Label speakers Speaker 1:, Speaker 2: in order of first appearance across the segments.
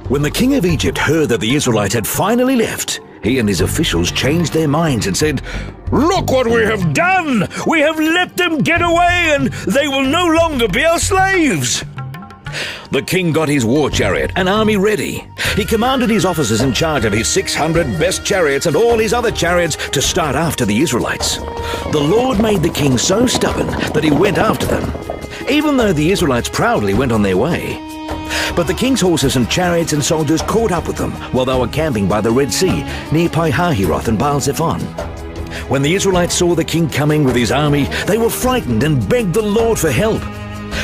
Speaker 1: When the king of Egypt heard that the Israelites had finally left, he and his officials changed their minds and said, "Look what we have done! We have let them get away, and they will no longer be our slaves!" The king got his war chariot and army ready. He commanded his officers in charge of his 600 best chariots and all his other chariots to start after the Israelites. The Lord made the king so stubborn that he went after them, even though the Israelites proudly went on their way. But the king's horses and chariots and soldiers caught up with them while they were camping by the Red Sea, near Pi-hahiroth and Baal-zephon. When the Israelites saw the king coming with his army, they were frightened and begged the Lord for help.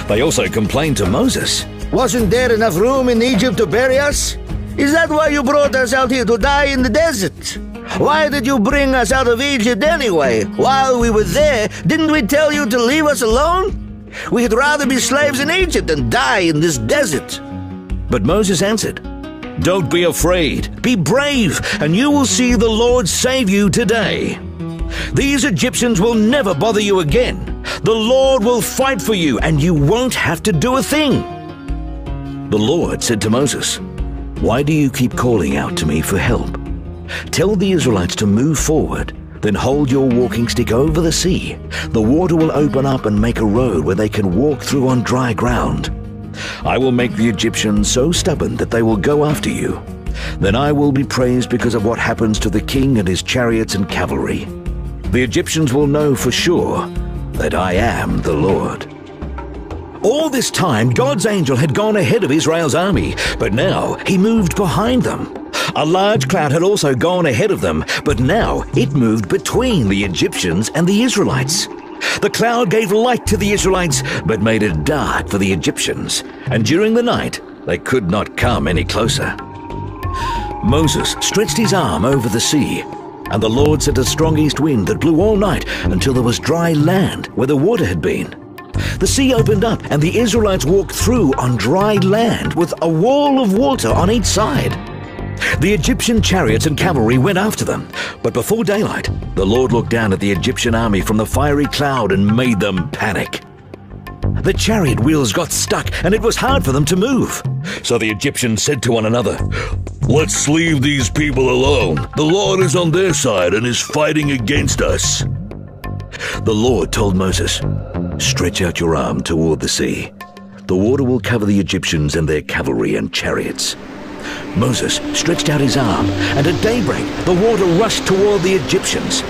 Speaker 1: They also complained to Moses.
Speaker 2: "Wasn't there enough room in Egypt to bury us? Is that why you brought us out here to die in the desert? Why did you bring us out of Egypt anyway? While we were there, didn't we tell you to leave us alone? We'd rather be slaves in Egypt than die in this desert."
Speaker 1: But Moses answered, "Don't be afraid. Be brave, and you will see the Lord save you today. These Egyptians will never bother you again. The Lord will fight for you, and you won't have to do a thing." The Lord said to Moses, "Why do you keep calling out to me for help? Tell the Israelites to move forward, then hold your walking stick over the sea. The water will open up and make a road where they can walk through on dry ground. I will make the Egyptians so stubborn that they will go after you. Then I will be praised because of what happens to the king and his chariots and cavalry. The Egyptians will know for sure that I am the Lord." All this time, God's angel had gone ahead of Israel's army, but now he moved behind them. A large cloud had also gone ahead of them, but now it moved between the Egyptians and the Israelites. The cloud gave light to the Israelites, but made it dark for the Egyptians, and during the night they could not come any closer. Moses stretched his arm over the sea, and the Lord sent a strong east wind that blew all night until there was dry land where the water had been. The sea opened up, and the Israelites walked through on dry land with a wall of water on each side. The Egyptian chariots and cavalry went after them, but before daylight, the Lord looked down at the Egyptian army from the fiery cloud and made them panic. The chariot wheels got stuck, and it was hard for them to move. So the Egyptians said to one another, "Let's leave these people alone. The Lord is on their side and is fighting against us." The Lord told Moses, "Stretch out your arm toward the sea. The water will cover the Egyptians and their cavalry and chariots." Moses stretched out his arm, and at daybreak the water rushed toward the Egyptians.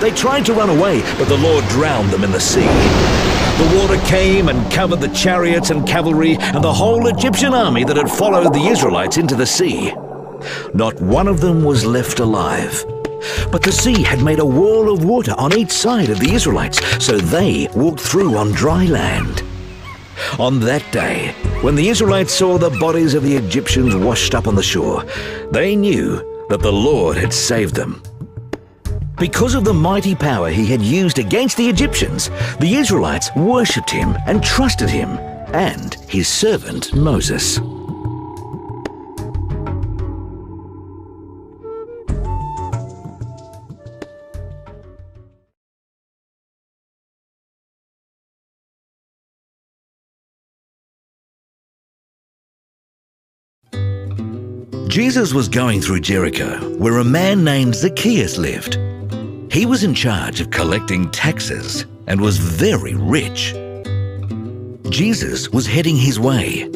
Speaker 1: They tried to run away, but the Lord drowned them in the sea. The water came and covered the chariots and cavalry and the whole Egyptian army that had followed the Israelites into the sea. Not one of them was left alive. But the sea had made a wall of water on each side of the Israelites, so they walked through on dry land. On that day, when the Israelites saw the bodies of the Egyptians washed up on the shore, they knew that the Lord had saved them. Because of the mighty power he had used against the Egyptians, the Israelites worshipped him and trusted him and his servant Moses. Jesus was going through Jericho, where a man named Zacchaeus lived. He was in charge of collecting taxes and was very rich. Jesus was heading his way,